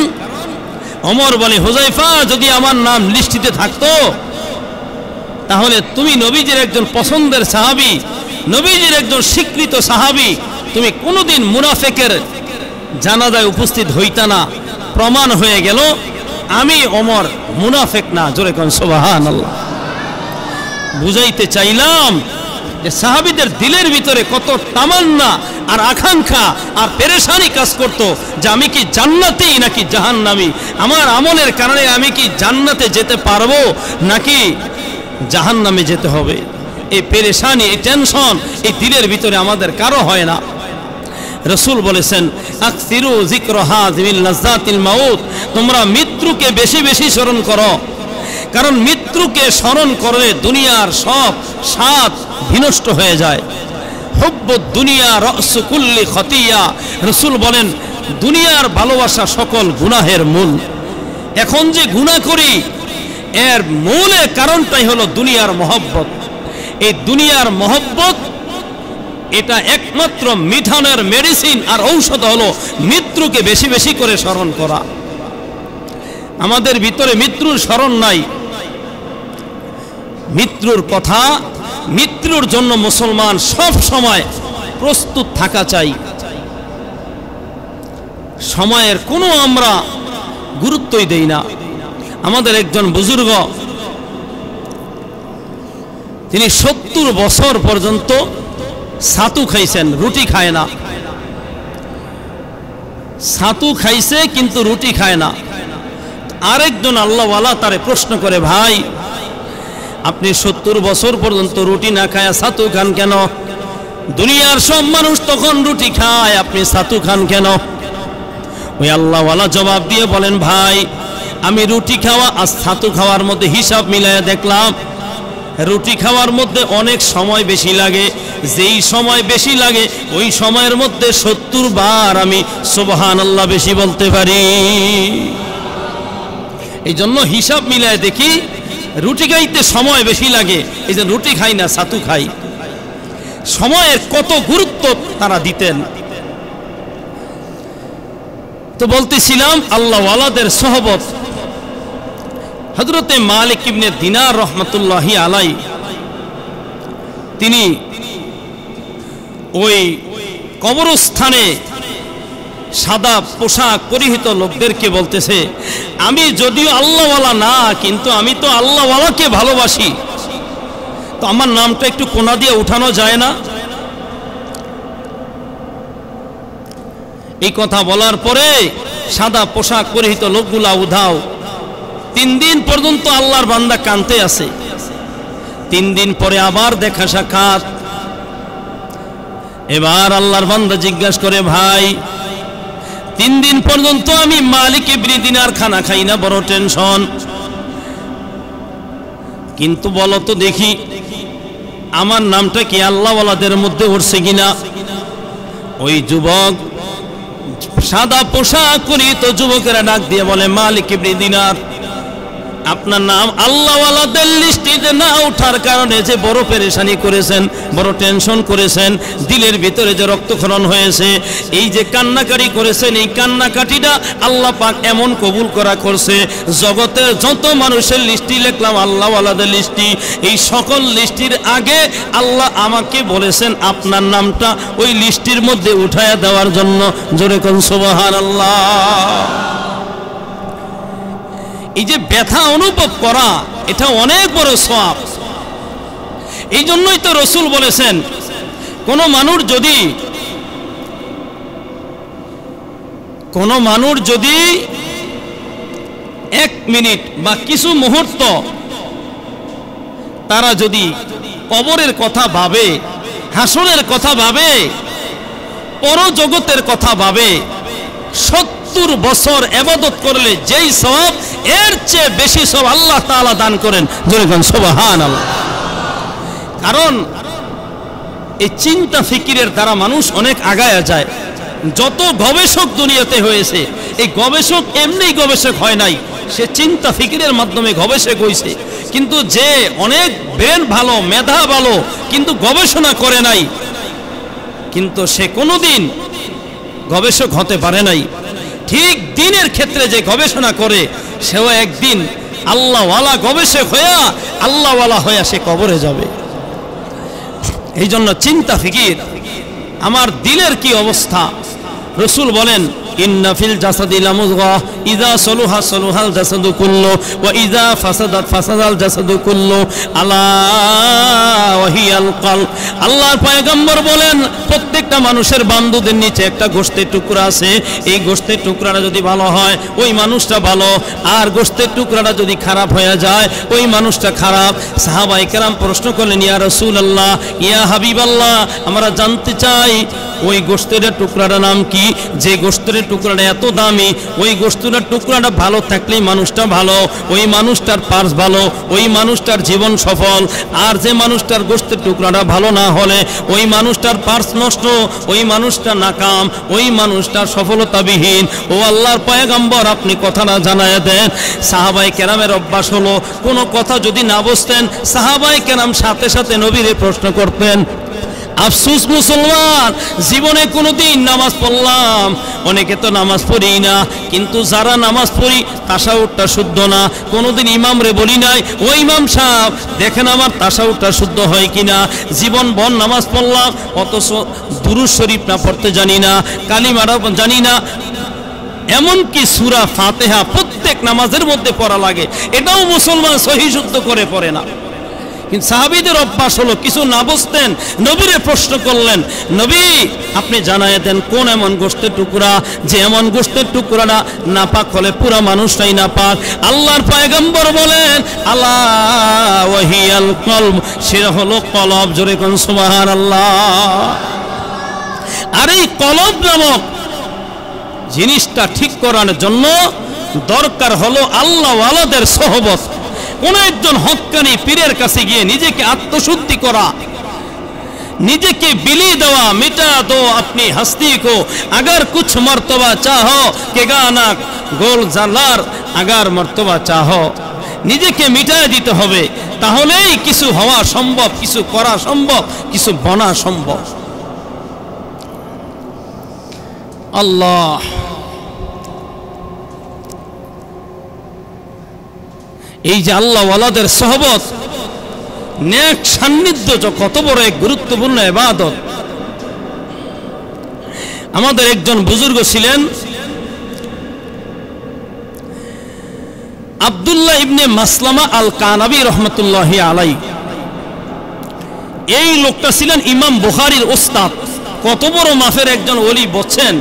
[SPEAKER 1] ওমর বলে, হুযায়ফা যদি আমার নাম লিস্টিতে থাকতো তাহলে তুমি নবীজির একজন পছন্দের সাহাবী, নবীজির একজন স্বীকৃত সাহাবী, তুমি কোনোদিন মুনাফিকের জানাজায় উপস্থিত হইতা না। প্রমাণ হয়ে গেল আমি ওমর মুনাফিক না। জোরে কোন সুবহানাল্লাহ। বুঝাইতে চাইলাম যে সাহাবীদের দিলের ভিতরে কত তামান্না আর আকাঙ্ক্ষা আর পেরেশানি কাজ করত যে আমি কি জান্নাতি নাকি জাহান্নামী, আমার আমলের কারণে আমি কি জান্নাতে যেতে পারবো নাকি জাহান্নামে যেতে হবে। এই পেরেশানি, এই টেনশন এই দিলের ভিতরে আমাদের কারো হয় না। রাসূল বলেছেন আকসিরু যিকরা হাযিল লাযাতিল মাউত, তোমরা মৃত্যুকে বেশি বেশি স্মরণ করো, কারণ মৃত্যুকে স্মরণ করলে দুনিয়ার সব স্বাদ বিনষ্ট হয়ে যায়। হুব্বুদ দুনিয়া রাসু কুল্লি খতিয়া, রাসূল বলেন দুনিয়ার ভালোবাসা সকল গুনাহের মূল। এখন যে গুনাহ করি এর মূলের কারণটাই হলো দুনিয়ার মহব্বত। এই দুনিয়ার মহব্বত এটা একমাত্র মিঠানের মেডিসিন আর ঔষধ হলো মৃত্যুকে বেশি বেশি করে স্মরণ করা। আমাদের ভিতরে মৃত্যুর স্মরণ নাই। মৃত্যুর কথা, মৃত্যুর জন্য মুসলমান সব সময় প্রস্তুত থাকা চাই। সময়ের কোনো আমরা গুরুত্বই দেই না। আমাদের একজন বুজুর্গ, তিনি 70 বছর পর্যন্ত ছাতু খাইছেন, রুটি খায় না। ছাতু খাইছে কিন্তু রুটি খায় না। আরেকজন আল্লাহওয়ালা তারে প্রশ্ন করে, ভাই আপনি 70 বছর পর্যন্ত রুটি না খায় ছাতু খান কেন? দুনিয়ার সব মানুষ তখন রুটি খায়, আপনি ছাতু খান কেন? ওই আল্লাহওয়ালা জবাব দিয়ে বলেন, ভাই আমি রুটি খাওয়া আর ছাতু খাওয়ার মধ্যে হিসাব মিলাইয়া দেখলাম, রুটি খাওয়ার মধ্যে অনেক সময় বেশি লাগে। যেই সময় বেশি লাগে ওই সময়ের মধ্যে 70 বার আমি সুবহানাল্লাহ বেশি বলতে পারি। এই জন্য হিসাব মিলায় দেখি রুটি খাইতে সময় বেশি লাগে, এই যে রুটি খাই না ছাতু খাই। সময়ের কত গুরুত্ব তারা দিতেন। তো বলতেছিলাম আল্লাহওয়ালাদের সোহবত। হযরতে মালিক ইবনে দিনার রহমাতুল্লাহি আলাই, তিনি ওই কবরস্থানে সাদা পোশাক পরিহিত লোকদেরকে বলতেছে, আমি যদিও আল্লাহওয়ালা না কিন্তু আমি তো আল্লাহওয়ালাকে ভালোবাসি, তো আমার নামটা একটু কোনা দিয়ে উঠানো যায় না? এই কথা বলার পরে সাদা পোশাক পরিহিত লোকগুলা উধাও। 3 দিন পর্যন্ত আল্লাহর বান্দা কাঁদতে আছে। 3 দিন পরে আবার দেখা সাক্ষাৎ। এবার আল্লাহর বান্দা জিজ্ঞাসা করে, ভাই 3 দিন পর্যন্ত আমি মালিক ইবনে দিনার খানা খাই না, বড় টেনশন, কিন্তু বলো তো দেখি আমার নামটা কি আল্লাহওয়ালাদের মধ্যে উঠছে কিনা? ওই যুবক, সাদা পোশাক পরিহিত যুবকেরা ডাক দিয়ে বলে, মালিক ইবনে দিনার, আপনার নাম আল্লাহওয়ালাদের লিস্টিতে না ওঠার কারণে যে বড় পেরেশানি করেছেন, বড় টেনশন করেছেন, দিলের ভিতরে যে রক্তক্ষরণ হয়েছে, এই যে কান্নাকাটি করেছেন, এই কান্নাকাটিটা আল্লাহ পাক এমন কবুল করা করছে, জগতের যত মানুষের লিস্টি লিখলাম আল্লাহওয়ালাদের লিস্টি, এই সকল লিস্টির আগে আল্লাহ আমাকে বলেছেন আপনার নামটা ওই লিস্টির মধ্যে উঠায়া দেওয়ার জন্য। জোরে কোন সুবহানাল্লাহ। এই যে ব্যথা অনুভব করা, এটা অনেক বড় সওয়াব। এই জন্যই তো রাসূল বলেছেন, কোন মানুষ যদি 1 মিনিট বা কিছু মুহূর্ত তারা যদি কবরের কথা ভাবে, হাসরের কথা ভাবে, পরজগতের কথা ভাবে, 70 বছর ইবাদত করলে যেই সওয়াব এর চেয়ে বেশি সওয়াব আল্লাহ তাআলা দান করেন। জোরে বলেন সুবহানাল্লাহ। কারণ এই চিন্তা ফিকিরের দ্বারা মানুষ অনেক আগায়া যায়। যত গবেষক দুনিয়াতে হয়েছে, এই গবেষক এমনি গবেষক হয় নাই, সে চিন্তা ফিকিরের মাধ্যমে গবেষক হয়েছে। কিন্তু যে অনেক ব্রেন ভালো, মেধা ভালো, কিন্তু গবেষণা করে নাই, কিন্তু সে কোনোদিন গবেষক হতে পারে নাই। ঠিক দিনের ক্ষেত্রে যে গবেষণা করে সেও একদিন আল্লাহওয়ালা গবেষক হইয়া আল্লাহওয়ালা হইয়া সে কবরে যাবে। এই জন্য চিন্তা ফিকির, আমার দিলের কি অবস্থা। রসুল বলেন ইন্না ফিল জাসাদি লামুযগা ইযা সলুহা সলুহাল জাসাদু কুল্লু ওয়া ইযা ফাসাদাত ফাসাদাল জাসাদু কুল্লু আলা ওয়া হিয়াল কলব। আল্লাহর পয়গম্বর বলেন প্রত্যেকটা মানুষের বান্ধুদের নিচে একটা গোশতের টুকরা আছে, এই গোশতের টুকরাটা যদি ভালো হয় ওই মানুষটা ভালো, আর গোশতের টুকরাটা যদি খারাপ হয়ে যায় ওই মানুষটা খারাপ। সাহাবায়ে কেরাম প্রশ্ন করলেন ইয়া রাসূলুল্লাহ, ইয়া হাবিবাল্লাহ, আমরা জানতে চাই ওই গোশতের টুকরাটার নাম কি, যে গোশতের টুকরাটা এত দামি, ওই গোশতের টুকরাটা ভালো থাকলেই মানুষটা ভালো, ওই মানুষটার পার্স ভালো, ওই মানুষটার জীবন সফল। আর যে মানুষটার গোশতের টুকরাটা ভালো না হলে ওই মানুষটার পার্স নষ্ট, ওই মানুষটা নাকাম, ওই মানুষটার সফলতাবিহীন। ও আল্লাহর পয়গম্বর, আপনি কথাটা জানায় দেন। সাহাবায়ে কেরামের অভ্যাস হলো কোনো কথা যদি না বুঝতেন সাহাবায়ে কেরাম সাথে সাথে নবীরে প্রশ্ন করতেন। আফসোস মুসলমান, জীবনে কোনোদিন নামাজ পড়লাম, অনেকে তো নামাজ পড়ি না, কিন্তু যারা নামাজ পড়ি তাশাহুদটা শুদ্ধ না, কোনোদিন ইমামরে বলি নাই ও ইমাম সাহেব দেখেন আমার তাশাহুদটা শুদ্ধ হয় কিনা। জীবন ভর নামাজ পড়লাম অথচ দুরূদ শরীফ না পড়তে জানি না, কালিমাটা জানি না, এমনকি সূরা ফাতিহা প্রত্যেক নামাজের মধ্যে পড়া লাগে, এটাও মুসলমান সহি শুদ্ধ করে পড়ে না। কিন্তু সাহাবীদের অভ্যাস হলো কিছু না বুঝতেন নবীরে প্রশ্ন করলেন, নবী আপনি জানায় দেন কোন এমন গোশতের টুকরা যে এমন গোশতের টুকরাটা নাপাক হলে পুরা মানুষটাই নাপাক। আল্লাহর পয়গম্বর বলেন আলা ওয়াহিয়াল কলব, সেটা হলো কলব। জোরে কোন সুবহানাল্লাহ। আর এই কলব নামক জিনিসটা ঠিক করার জন্য দরকার হলো আল্লাহওয়ালাদের সোহবত। কোন একজন হক্কানি পীরের কাছে গিয়ে নিজেকে আত্মশুদ্ধি করা, নিজেকে বিলিয়ে দেওয়া, মিটা দো আপনি হস্তি কো अगर कुछ मर्तबा चाहो के गाना गोल জালার अगर मर्तबा चाहो, নিজেকে মিটায় দিতে হবে, তাহলেই কিছু হওয়া সম্ভব, কিছু করা সম্ভব, কিছু বনা সম্ভব। আল্লাহ এই যে আল্লাহওয়ালাদের সোহবত, নেক সান্নিধ্য কত বড় এক গুরুত্বপূর্ণ ইবাদত। আমাদের একজন বুজুর্গ ছিলেন আব্দুল্লাহ ইবনে মাসলামা আল কানাবী রহমতুল্লাহি আলাইহি। এই লোকটা ছিলেন ইমাম বুখারীর উস্তাদ। কত বড় মাফের একজন ওলি বলছেন,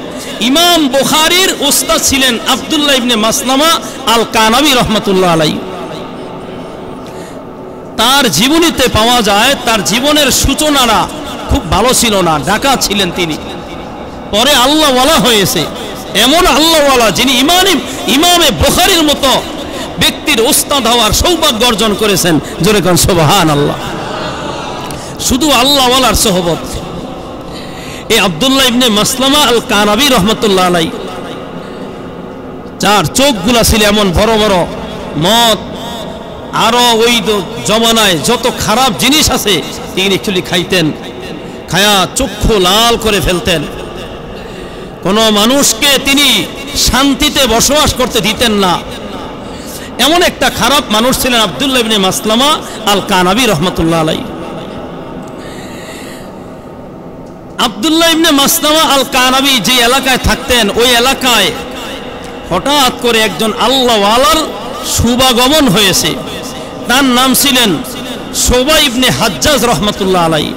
[SPEAKER 1] ইমাম বুখারীর উস্তাদ ছিলেন আব্দুল্লাহ ইবনে মাসলামা আল কানাবী রহমতুল্লাহ আলাইহি। তার জীবনীতে পাওয়া যায় তার জীবনের সূচনাটা খুব ভালো ছিল না, ডাকাত ছিলেন তিনি। পরে আল্লাহওয়ালা হয়েছে, এমন আল্লাহওয়ালা যিনি ইমামে বুখারীর মতো ব্যক্তির উস্তাদ হওয়ার সৌভাগ্য অর্জন করেছেন। জোরে কোন সুবহানাল্লাহ। শুধু আল্লাহওয়ালার সোহবত। এই আব্দুল্লাহ ইবনে মাসলামা আল কানাবী রহমতুল্লাহ আলাইহি, যার চোখগুলা ছিল এমন বড় বড়, মদ আরো ওই জমানায় যত খারাপ জিনিস আছে তিনি একচুয়ালি খাইতেন, খায়া চক্ষু লাল করে ফেলতেন। কোন মানুষকে তিনি শান্তিতে বসবাস করতে দিতেন না, এমন একটা খারাপ মানুষ ছিলেন আব্দুল্লাহ ইবনে মাসলামা আল কানাবী রহমতুল্লাহ আলাইহি। আব্দুল্লাহ ইবনে মাসলামা আল কানাবী যে এলাকায় থাকতেন ওই এলাকায় হঠাৎ করে একজন আল্লাহওয়ালার শুভাগমন হয়েছে। তার নাম ছিলেন শোবা ইবনে হাজ্জাজ রহমতুল্লাহ আলাইহি।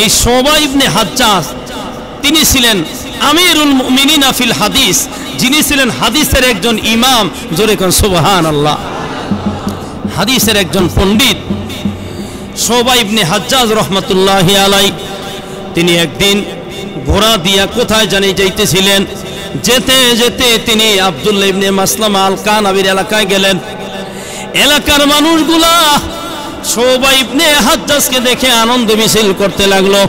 [SPEAKER 1] এই শোবা ইবনে হাজ্জাজ তিনি ছিলেন আমিরুল মুমিনিন ফিল হাদিস, যিনি ছিলেন হাদিসের একজন ইমাম। জোরে কোন সুবহানাল্লাহ। হাদিসের একজন পণ্ডিত শোবা ইবনে হাজ্জাজ রহমতুল্লাহি আলাইহি। তিনি একদিন ঘোড়া দিয়া কোথায় জানি যাইতেছিলেন, যেতে যেতে তিনি আব্দুল্লাহ ইবনে মাসলামা আল কানাবীর এলাকায় গেলেন। এলাকার মানুষগুলা শোবা ইবনে হাজ্জাজকে দেখে আনন্দ মিছিল করতে লাগলো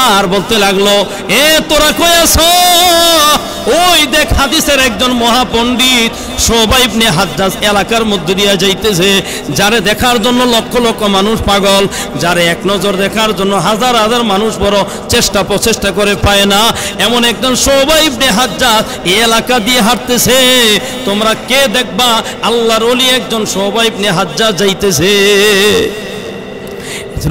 [SPEAKER 1] আর বলতে লাগলো, এ তোরা কই আছো? ও ওই দেখ হাদিসের একজন মহাপণ্ডিত শুবা ইবনে হাজ্জাজ এলাকার মধ্যে দিয়ে যাইতেছে, যারে দেখার জন্য লক্ষ লক্ষ মানুষ পাগল, যারে এক নজর দেখার জন্য হাজার হাজার মানুষ বড় চেষ্টা প্রচেষ্টা করে পায় না, এমন একজন শুবা ইবনে হাজ্জাজ এই এলাকা দিয়ে হাঁটতেছে। তোমরা কে দেখবা? আল্লাহর ওলি একজন শুবা ইবনে হাজ্জাজ যাইতেছে।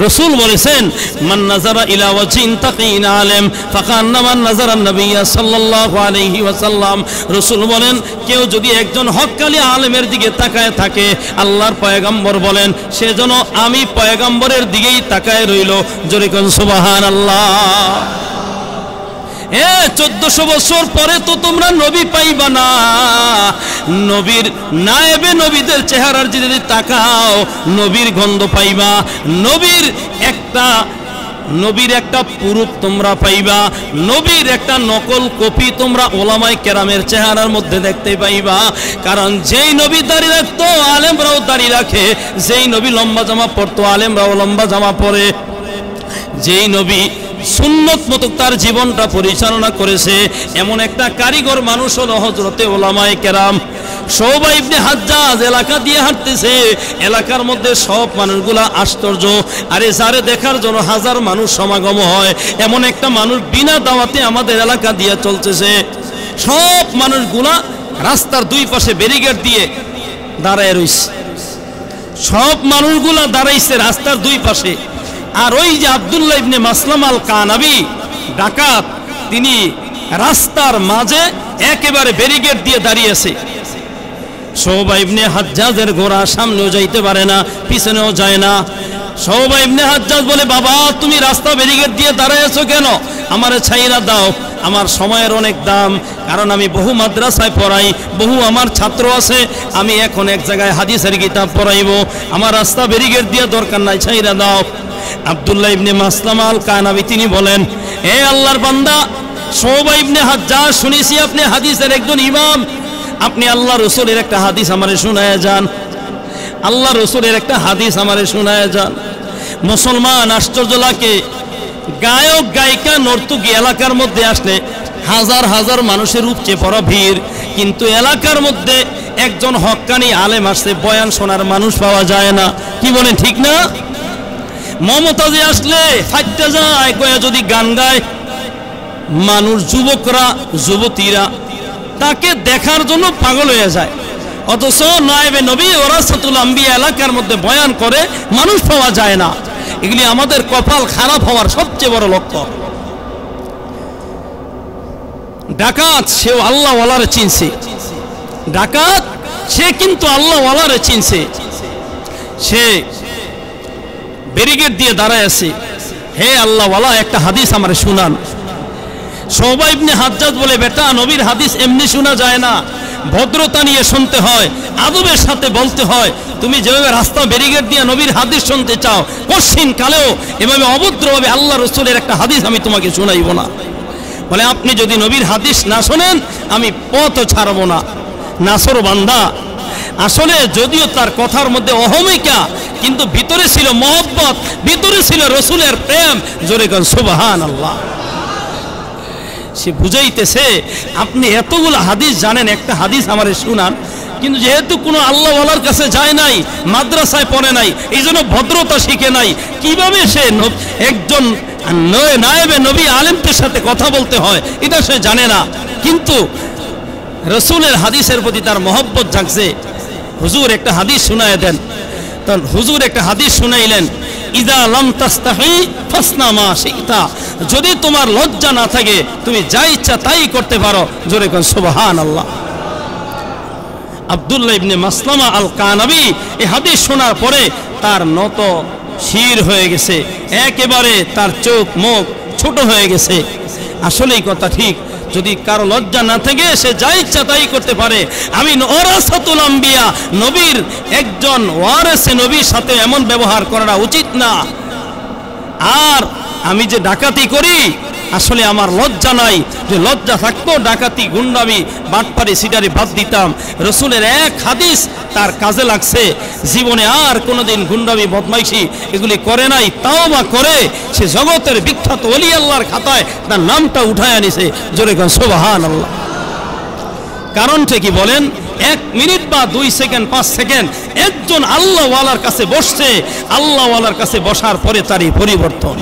[SPEAKER 1] রাসূল বলেছেন, মান নাযারা ইলা ওয়াজহিন তাকিন আলেম ফাকান্নামা নাযারা নবিয়্য সাল্লাল্লাহু আলাইহি ওয়াসাল্লাম। রাসূল বলেন, কেউ যদি একজন হক্কানি আলেমের দিকে তাকায় থাকে, আল্লাহর পয়গম্বর বলেন সে যেন আমি পয়গম্বরের দিকেই তাকায় রইল। জোরে কোন সুবহানাল্লাহ। 1400 বছর পরে তো তোমরা নবী পাইবা না। নবীর নায়েবে নবীদের চেহারার যদি তাকাও, নবীর গন্ধ পাইবা, নবীর একটা পুরুপ তোমরা পাইবা, নবীর একটা নকল কপি তোমরা ওলামায়ে কেরামের চেহারার মধ্যে দেখতে পাইবা। কারণ যেই নবী দাড়ি রাখতো আলেমরাও দাড়ি রাখে, যেই নবী লম্বা জামা পরতো আলেমরাও লম্বা জামা পরে, যেই নবী সুন্নত মতো তার জীবনটা পরিচালনা করেছে এমন একটা কারিগর মানুষ হলো হযরতে ওলামায়ে কেরাম। শুবা ইবনে হাজ্জাজ এলাকা দিয়ে হাঁটতেছে, এলাকার মধ্যে সব মানুষগুলা আশ্চর্য। আরে যারে দেখার জন্য হাজার মানুষ সমাগম হয়, এমন একটা মানুষ বিনা দাওয়াতে আমাদের এলাকা দিয়ে চলতেছে। সব মানুষগুলা রাস্তার দুই পাশে ব্যারিকেড দিয়ে দাঁড়ায় রইছে, সব মানুষগুলা দাঁড়াইছে রাস্তার দুই পাশে। আর ওই যে আব্দুল্লাহ ইবনে মাসলামা আল কানাবি ডাকাত, তিনি রাস্তার মাঝে একেবারে ব্যারিকেড দিয়ে দাঁড়িয়ে আছে। শুবা ইবনে হাজ্জাজের ঘোড়া সামনেও যাইতে পারে না, পিছনেও যায় না। শুবা ইবনে হাজ্জাজ বলে, বাবা তুমি রাস্তা ব্যারিকেড দিয়ে দাঁড়ায় আছো কেন? আমারে ছাইরা দাও, আমার সময়ের অনেক দাম, কারণ আমি বহু মাদ্রাসায় পড়াই, বহু আমার ছাত্র আছে, আমি এখন এক জায়গায় হাদিসের কিতাব পড়াইব, আমার রাস্তা ব্যারিকেড দিয়ে দরকার নাই, ছাইরা দাও। আব্দুল্লাহ ইবনে মাসলামা আল কানাবি তিনি বলেন, হে আল্লাহর বান্দা শুবা ইবনে হাজ্জাজ, শুনেছি আপনি হাদিসের একজন ইমাম, আপনি আল্লাহ রাসূলের একটা হাদিস আমারে শোনায়া যান, আল্লাহ রাসূলের একটা হাদিস আমারে শোনায়া যান। মুসলমান আশ্চর্য লাগে, গায়ক গায়িকা নর্তকী এলাকার মধ্যে আসলে হাজার হাজার মানুষের উপচে পড়া ভিড়, কিন্তু এলাকার মধ্যে একজন হক্কানি আলেম আসছে, বয়ান শোনার মানুষ পাওয়া যায় না। কি বলেন ঠিক না? মমতাজে আসলে ফাইটটা যায় কয়ে যদি গান গায়, মানুষ যুবকরা যুবতীরা তাকে দেখার জন্য পাগল হয়ে যায়। অথচ নায়েবে নবী ওরাসাতুল আম্বিয়া এলাকার মধ্যে বয়ান করে, মানুষ পাওয়া যায় না। এগুলি আমাদের কপাল খারাপ হওয়ার সবচেয়ে বড় লক্ষণ। ডাকাত সেও আল্লাহ ওয়ালারে চিনছে, ডাকাত সে কিন্তু আল্লাহ ওয়ালারে চিনছে। সে ব্যারিকেড দিয়ে দাঁড়ায় আছে, হে আল্লাহ ওয়ালা একটা হাদিস আমারে শুনান। শুবা ইবনে হাজ্জাজ বলে, বেটা নবীর হাদিস এমনি শোনা যায় না, ভদ্রতা নিয়ে শুনতে হয়, আদবের সাথে বলতে হয়। তুমি যেভাবে রাস্তা ব্যারিকেড দিয়ে নবীর হাদিস শুনতে চাও, কঠিন কালেও এভাবে অভদ্রভাবে আল্লাহ রাসূলের একটা হাদিস আমি তোমাকে শোনাইব না। বলে, আপনি যদি নবীর হাদিস না শোনেন আমি পথ ছাড়ব না। নাসর বান্দা আসলে যদিও তার কথার মধ্যে অহমিকা, কিন্তু ভিতরে ছিল মহব্বত, ভিতরে ছিল রাসূলের প্রেম। জোরে কোন সুবহানাল্লাহ। সে বুঝাইতেছে, আপনি এতগুলো হাদিস জানেন, একটা হাদিস আমারে শুনান। কিন্তু যেহেতু কোনো আল্লাহ ওয়ালার কাছে যায় নাই, মাদ্রাসায় পড়ে নাই, এই জন্য ভদ্রতা শিখে নাই, কিভাবে সে একজন নায়েবে নবী আলেমদের সাথে কথা বলতে হয় এটা সে জানে না। কিন্তু রাসূলের হাদিসের প্রতি তার মহব্বত জাগছে। হুজুর একটা হাদিস শুনায় দেন। তখন হুজুর একটা হাদিস শুনাইলেন, ইযা লাম তাস্তাহি ফাসনা মা শিতা, যদি তোমার লজ্জা না থাকে তুমি যা ইচ্ছা তাই করতে পারো। জোরে কোন সুবহানাল্লাহ। আব্দুল্লাহ ইবনে মাসলামা আল কানাবি এই হাদিস শোনার পরে তার নত শির হয়ে গেছে, একেবারে তার চোখ মুখ ছোট হয়ে গেছে। আসলেই কথা ঠিক, যদি কারো লজ্জা না থাকে সে যা ইচ্ছা তাই করতে পারে। আমি ওরাসাতুল আম্বিয়া, নবীর একজন ওয়ারিসে নবীর সাথে এমন ব্যবহার করা উচিত না। আর আমি যে ডাকাতি করি আসলে আমার লজ্জা নাই, যে লজ্জা থাকতো ডাকাতি গুন্ডামি বাটপারি সিটারি বাদ দিতাম। রাসূলের এক হাদিস তার কাজে লাগছে, জীবনে আর কোনোদিন গুন্ডামি বদমাইশি এগুলি করে নাই। তাওবা করে সে জগতের বিখ্যাত ওলি আল্লাহর খাতায় তার নামটা উঠায় আনিছে। জোরে কোন সুবহানাল্লাহ। কারণটা কি বলেন? 1 মিনিট বা 2 সেকেন্ড 5 সেকেন্ড একজন আল্লাহওয়ালার কাছে বসছে, আল্লাহওয়ালার কাছে বসার পরে তারই পরিবর্তন।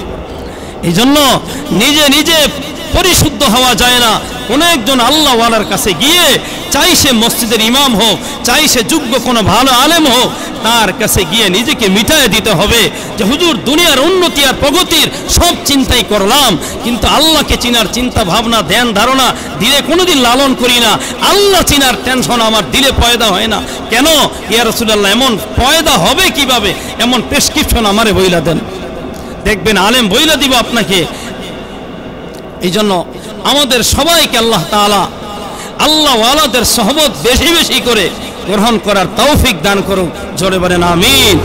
[SPEAKER 1] এই জন্য নিজে নিজে পরিশুদ্ধ হওয়া যায় না। কোনো একজন আল্লাহওয়ালার কাছে গিয়ে, চাই সে মসজিদের ইমাম হোক, চাই সে যোগ্য কোনো ভালো আলেম হোক, তার কাছে গিয়ে নিজেকে মিটায়ে দিতে হবে যে হুজুর দুনিয়ার উন্নতি আর প্রগতির সব চিন্তাই করলাম, কিন্তু আল্লাহকে চিনার চিন্তা ভাবনা ধ্যান ধারণা দিলে কোনোদিন লালন করি না। আল্লাহ চিনার টেনশন আমার দিলে পয়দা হয় না। কেন ইয়া রাসূলুল্লাহ? এমন পয়দা হবে কিভাবে? এমন প্রেসক্রিপশন আমারে বইলা দেন, দেখবেন আলেম বইলা দিব আপনাকে। এই জন্য আমাদের সবাইকে আল্লাহ তাআলা আল্লাহওয়ালাদের সহবত বেশি বেশি করে গ্রহণ করার তৌফিক দান করুন। জোরে বলেন আমিন।